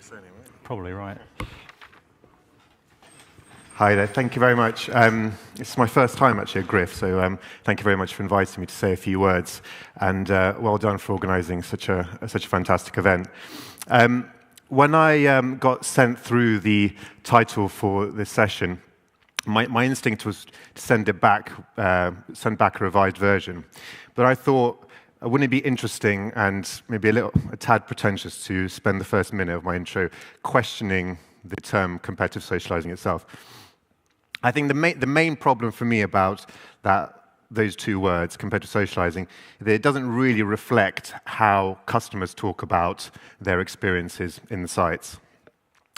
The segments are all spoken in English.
surname, right? Probably right. Hi there, thank you very much. It's my first time actually at Griff, so thank you very much for inviting me to say a few words, and well done for organising such a fantastic event. When I got sent through the title for this session, my instinct was to send back a revised version, but I thought, wouldn't it be interesting and maybe a tad pretentious to spend the first minute of my intro questioning the term competitive socializing itself? I think the main problem for me about those two words, competitive socializing, that it doesn't really reflect how customers talk about their experiences in the sites.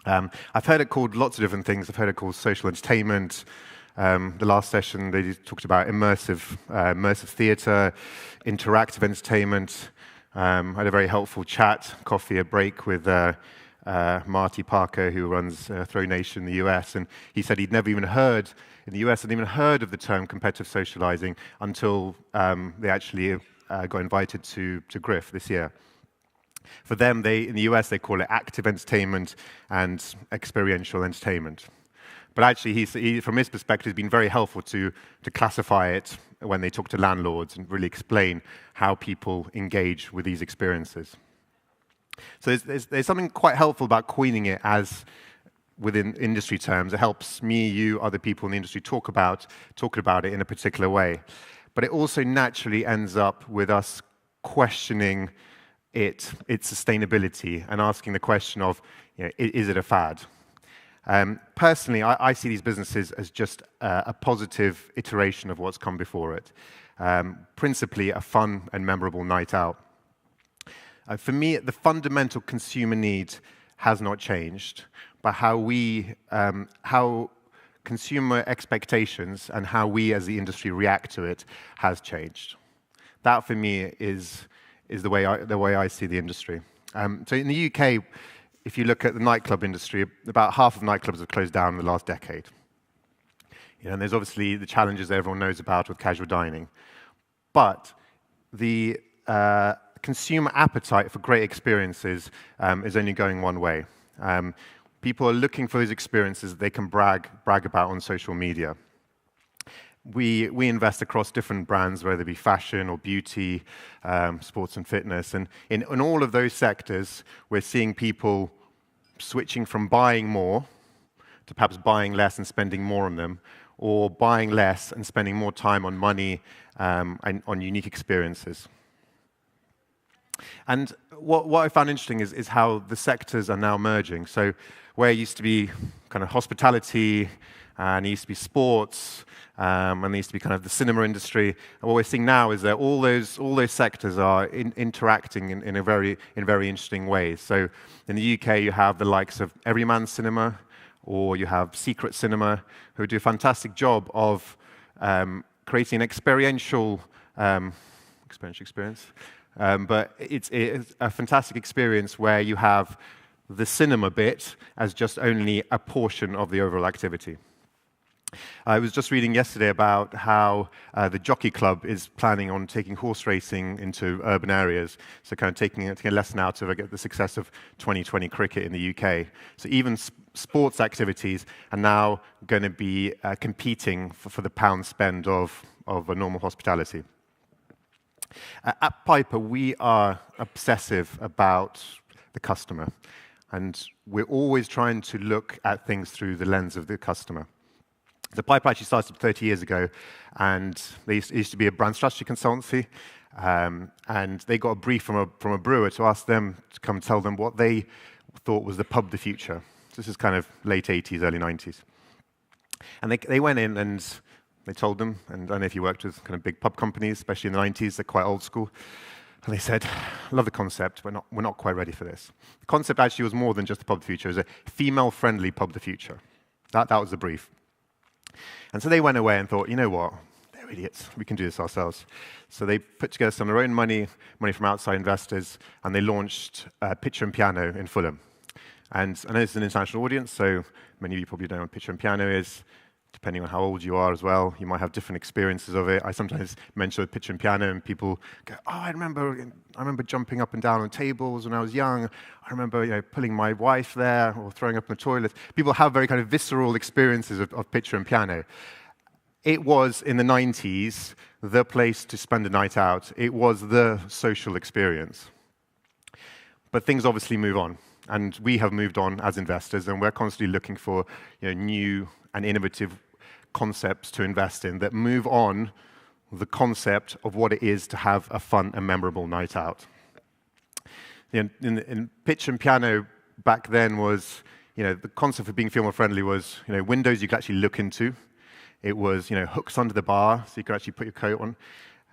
I've heard it called lots of different things. I've heard it called social entertainment. The last session, they talked about immersive theatre, interactive entertainment. I had a very helpful chat, coffee, a break with Marty Parker, who runs Throw Nation in the US, and he said he'd never even heard, in the US, hadn't even heard of the term competitive socializing until they actually got invited to Griff this year. For them, in the US, they call it active entertainment and experiential entertainment. But actually, he, from his perspective, has been very helpful to classify it when they talk to landlords and really explain how people engage with these experiences. So there's something quite helpful about coining it as within industry terms. It helps me, you, other people in the industry talking about it in a particular way. But it also naturally ends up with us questioning its sustainability and asking the question of, is it a fad? Personally, I see these businesses as just a positive iteration of what's come before it. Principally, a fun and memorable night out. For me, the fundamental consumer need has not changed, but how consumer expectations and how we as the industry react to it has changed. That, for me, is the way I see the industry. So in the UK, if you look at the nightclub industry, about half of nightclubs have closed down in the last decade. And there's obviously the challenges that everyone knows about with casual dining. But the consumer appetite for great experiences is only going one way. People are looking for those experiences that they can brag about on social media. We invest across different brands, whether it be fashion or beauty, sports and fitness. And in all of those sectors, we're seeing people switching from buying more to perhaps buying less and spending more on them, or buying less and spending more time on money and on unique experiences. And what I found interesting is how the sectors are now merging. So where it used to be kind of hospitality, and it used to be sports, and there used to be kind of the cinema industry. And what we're seeing now is that all those sectors are interacting in very interesting ways. So in the UK, you have the likes of Everyman Cinema, or you have Secret Cinema, who do a fantastic job of creating an experiential experience. But it's a fantastic experience where you have the cinema bit as just only a portion of the overall activity. I was just reading yesterday about how the Jockey Club is planning on taking horse racing into urban areas, so kind of taking a lesson out of the success of 2020 cricket in the UK. So even sports activities are now going to be competing for the pound spend of a normal hospitality. At Piper, we are obsessive about the customer, and we're always trying to look at things through the lens of the customer. The Piper actually started 30 years ago, and they used to be a brand strategy consultancy, and they got a brief from a brewer to ask them to come tell them what they thought was the pub of the future. This is kind of late 80s, early 90s. And they went in and they told them, and I don't know if you worked with kind of big pub companies, especially in the 90s, they're quite old school. And they said, love the concept, we're not quite ready for this. The concept actually was more than just the pub of the future. It was a female-friendly pub of the future. That was the brief. And so they went away and thought, you know what, they're idiots, we can do this ourselves. So they put together some of their own money from outside investors, and they launched Pitcher and Piano in Fulham. And I know this is an international audience, so many of you probably don't know what Pitcher and Piano is. depending on how old you are as well. You might have different experiences of it. I sometimes mention the pitch and piano, and people go, "Oh, I remember jumping up and down on tables when I was young. I remember, pulling my wife there or throwing up in the toilet." People have very kind of visceral experiences of pitch and piano. It was, in the 90s, the place to spend a night out. It was the social experience. But things obviously move on, and we have moved on as investors, and we're constantly looking for new and innovative concepts to invest in that move on the concept of what it is to have a fun and memorable night out. In pitch and piano back then was, the concept of being female-friendly was, windows you could actually look into. It was, hooks under the bar, so you could actually put your coat on.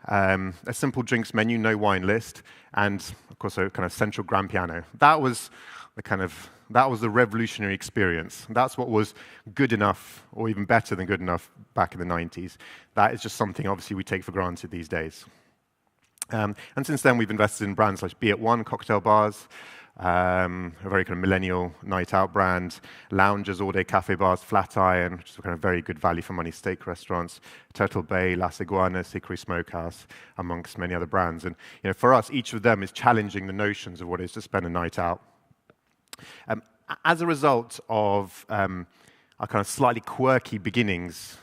A simple drinks menu, no wine list, and of course a kind of central grand piano. That was the revolutionary experience. That's what was good enough, or even better than good enough, back in the 90s. That is just something, obviously, we take for granted these days. And since then, we've invested in brands like Be At One cocktail bars, a very kind of millennial night out brand, lounges, all-day cafe bars, Flatiron, which is a kind of very good value for money steak restaurants, Turtle Bay, Las Iguanas, Hickory Smokehouse, amongst many other brands. And for us, each of them is challenging the notions of what it is to spend a night out. As a result of our kind of slightly quirky beginnings,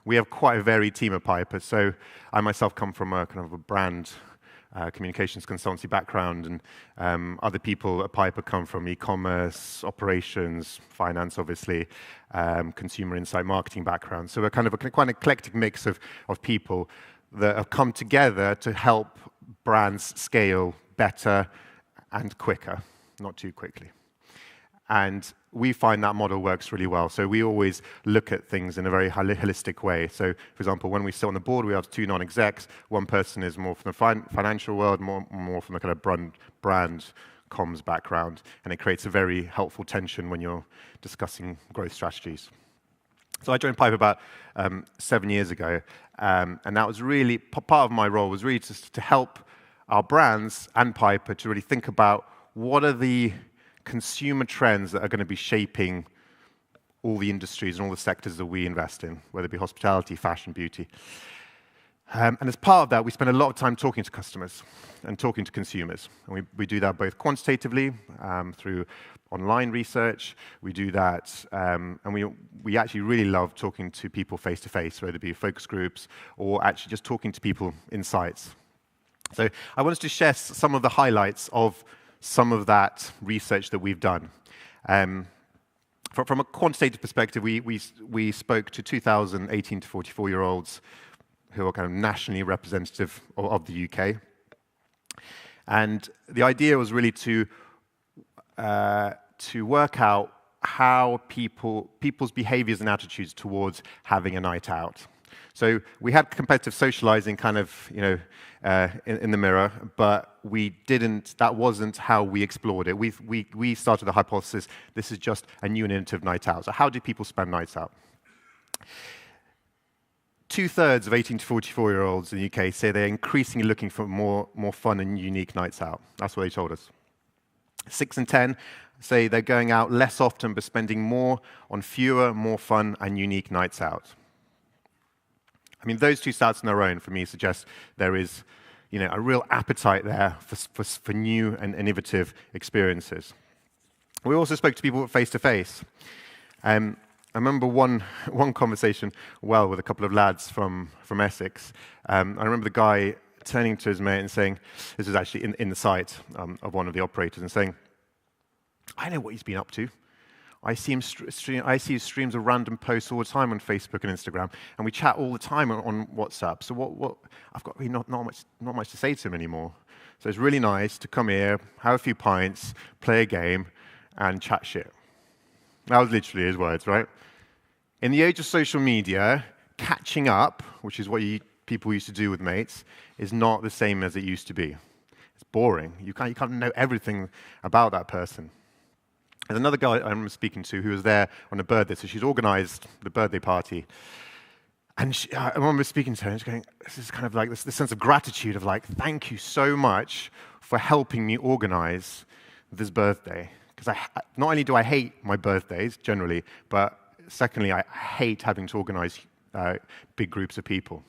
we have quite a varied team at Piper. So I myself come from a kind of a brand communications consultancy background, and other people at Piper come from e-commerce, operations, finance, obviously, consumer insight, marketing background. So we're kind of quite an eclectic mix of people that have come together to help brands scale better and quicker, not too quickly. And we find that model works really well. So we always look at things in a very holistic way. So, for example, when we sit on the board, we have two non-execs. One person is more from the financial world, more from the kind of brand comms background. And it creates a very helpful tension when you're discussing growth strategies. So I joined Piper about 7 years ago. And that was really, part of my role was really to help our brands and Piper to really think about what are the consumer trends that are going to be shaping all the industries and all the sectors that we invest in, whether it be hospitality, fashion, beauty. And as part of that, we spend a lot of time talking to customers and talking to consumers. And we do that both quantitatively through online research. We do that, and we actually really love talking to people face-to-face, whether it be focus groups or actually just talking to people in sites. So I wanted to share some of the highlights of some of that research that we've done. From a quantitative perspective, we spoke to 2,000 18 to 44-year-olds who are kind of nationally representative of the UK. And the idea was really to work out how people's behaviors and attitudes towards having a night out. So we had competitive socializing kind of, in the mirror, but that wasn't how we explored it. We started the hypothesis, this is just a new and innovative night out. So how do people spend nights out? 2/3 of 18 to 44-year-olds in the UK say they're increasingly looking for more fun and unique nights out. That's what they told us. 6 in 10 say they're going out less often, but spending more on fewer, more fun and unique nights out. I mean, those two stats on their own, for me, suggest there is, a real appetite there for new and innovative experiences. We also spoke to people face-to-face. I remember one conversation with a couple of lads from Essex. I remember the guy turning to his mate and saying, this was actually in the site of one of the operators, and saying, I know what he's been up to. I see his streams of random posts all the time on Facebook and Instagram, and we chat all the time on WhatsApp. So what I've got really not much to say to him anymore. So it's really nice to come here, have a few pints, play a game, and chat shit. That was literally his words, right? In the age of social media, catching up, which is what people used to do with mates, is not the same as it used to be. It's boring. You can't know everything about that person. There's another guy I remember speaking to who was there on a birthday, so she's organized the birthday party. And I remember speaking to her and she's going, this is kind of like this sense of gratitude of like, thank you so much for helping me organize this birthday. Because not only do I hate my birthdays generally, but secondly, I hate having to organize big groups of people.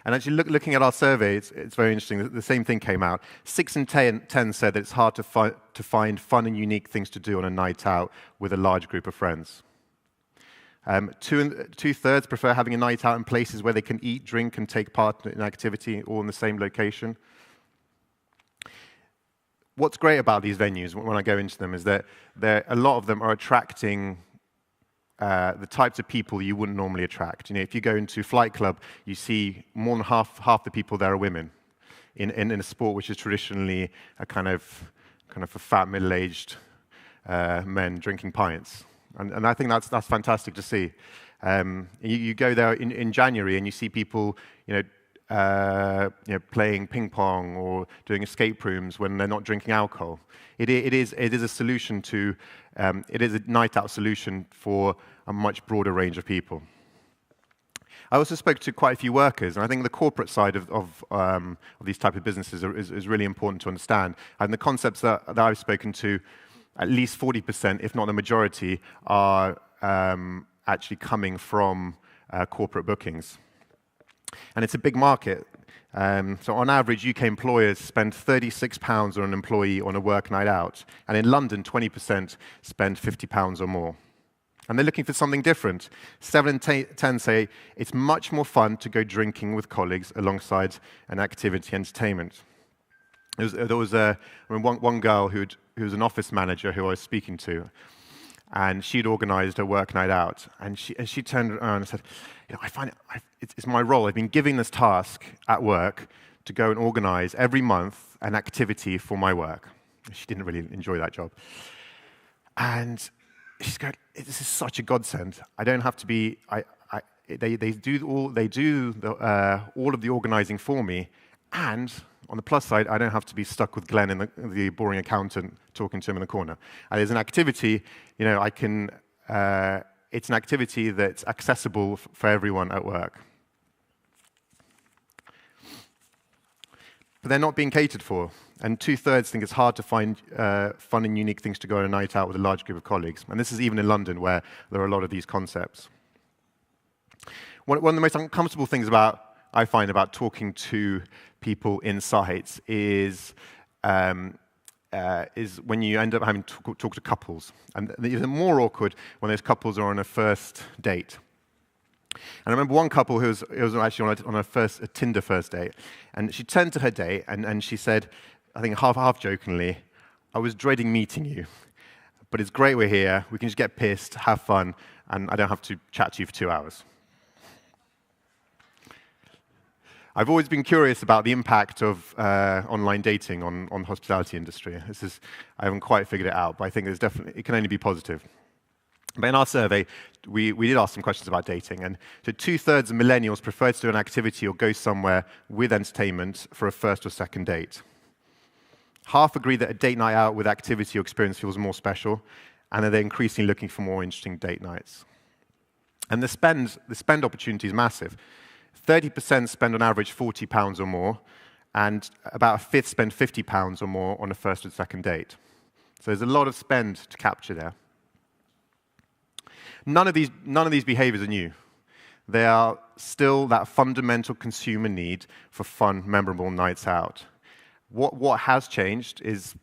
And actually, looking at our survey, it's very interesting. The same thing came out. 6 in 10 said that it's hard to find fun and unique things to do on a night out with a large group of friends. Two-thirds prefer having a night out in places where they can eat, drink, and take part in activity, all in the same location. What's great about these venues, when I go into them, is that a lot of them are attracting the types of people you wouldn't normally attract. You know, if you go into Flight Club, you see more than half the people there are women in a sport which is traditionally a kind of a fat, middle-aged men drinking pints. And I think that's fantastic to see. You go there in January and you see people, playing ping pong or doing escape rooms when they're not drinking alcohol. It is a solution to. It is a night out solution for a much broader range of people. I also spoke to quite a few workers, and I think the corporate side of these type of businesses is really important to understand. And the concepts that I've spoken to, at least 40%, if not the majority, are actually coming from corporate bookings. And it's a big market. So on average, UK employers spend £36 on an employee on a work night out. And in London, 20% spend £50 or more. And they're looking for something different. 7 in 10 say it's much more fun to go drinking with colleagues alongside an activity entertainment. There was one girl who was an office manager who I was speaking to, and she'd organized a work night out, and she turned around and said, I find it's my role. I've been given this task at work to go and organize every month an activity for my work. She didn't really enjoy that job. And she's going, this is such a godsend. I don't have to be, they do all of the organizing for me, and on the plus side, I don't have to be stuck with Glenn and the boring accountant talking to him in the corner. And there's an activity, it's an activity that's accessible for everyone at work. But they're not being catered for. And 2/3 think it's hard to find fun and unique things to go on a night out with a large group of colleagues. And this is even in London, where there are a lot of these concepts. One of the most uncomfortable things I find about talking to people in sites is when you end up having to talk to couples. And it's more awkward when those couples are on a first date. And I remember one couple who was actually on a Tinder first date, and she turned to her date and she said, I think half jokingly, I was dreading meeting you, but it's great we're here, we can just get pissed, have fun, and I don't have to chat to you for 2 hours. I've always been curious about the impact of online dating on the hospitality industry. I haven't quite figured it out, but I think it can only be positive. But in our survey, we did ask some questions about dating, and so 2/3 of millennials prefer to do an activity or go somewhere with entertainment for a first or second date. Half agree that a date night out with activity or experience feels more special, and that they're increasingly looking for more interesting date nights. And the spend opportunity is massive. 30% spend on average £40 or more, and about a fifth spend £50 or more on a first or second date. So there's a lot of spend to capture there. None of these behaviors are new. They are still that fundamental consumer need for fun, memorable nights out. What has changed is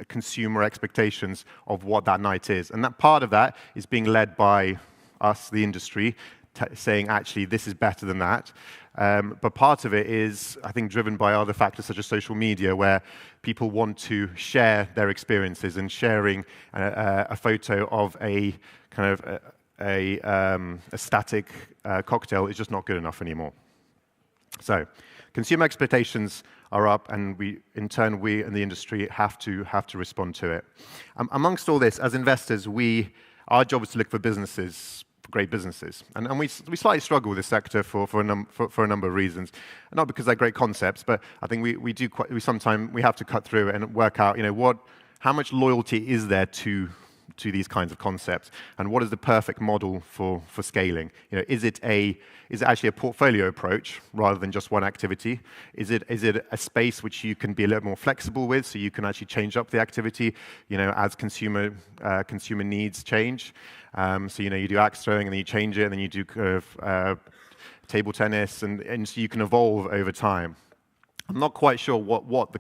consumer expectations of what that night is. And that part of that is being led by us, the industry, saying, actually, this is better than that. But part of it is, I think, driven by other factors such as social media, where people want to share their experiences, and sharing a photo of a kind of a static cocktail is just not good enough anymore. So consumer expectations are up, and we in the industry have to respond to it. Amongst all this, as investors, our job is to look for great businesses. And we slightly struggle with this sector for a number of reasons. Not because they're great concepts, but I think we sometimes have to cut through and work out, how much loyalty is there to to these kinds of concepts, and what is the perfect model for scaling? Is it actually a portfolio approach rather than just one activity? Is it a space which you can be a little more flexible with, so you can actually change up the activity, as consumer needs change? So you do axe throwing and then you change it, and then you do table tennis, and so you can evolve over time. I'm not quite sure what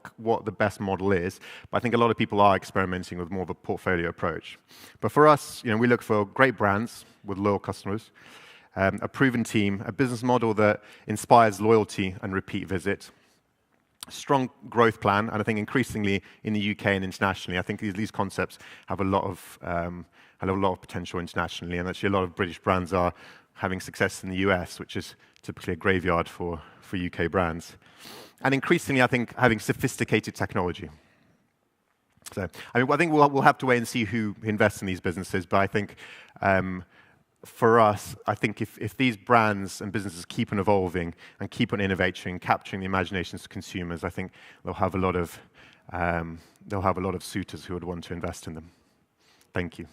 the best model is, but I think a lot of people are experimenting with more of a portfolio approach. But for us, we look for great brands with loyal customers, a proven team, a business model that inspires loyalty and repeat visit, a strong growth plan, and I think increasingly in the UK and internationally, I think these concepts have a lot of potential internationally, and actually a lot of British brands are having success in the US, which is typically a graveyard for UK brands. And increasingly, I think, having sophisticated technology. So, I think we'll have to wait and see who invests in these businesses, but I think for us, I think if these brands and businesses keep on evolving and keep on innovating, capturing the imaginations of consumers, I think they'll have a lot of suitors who would want to invest in them. Thank you.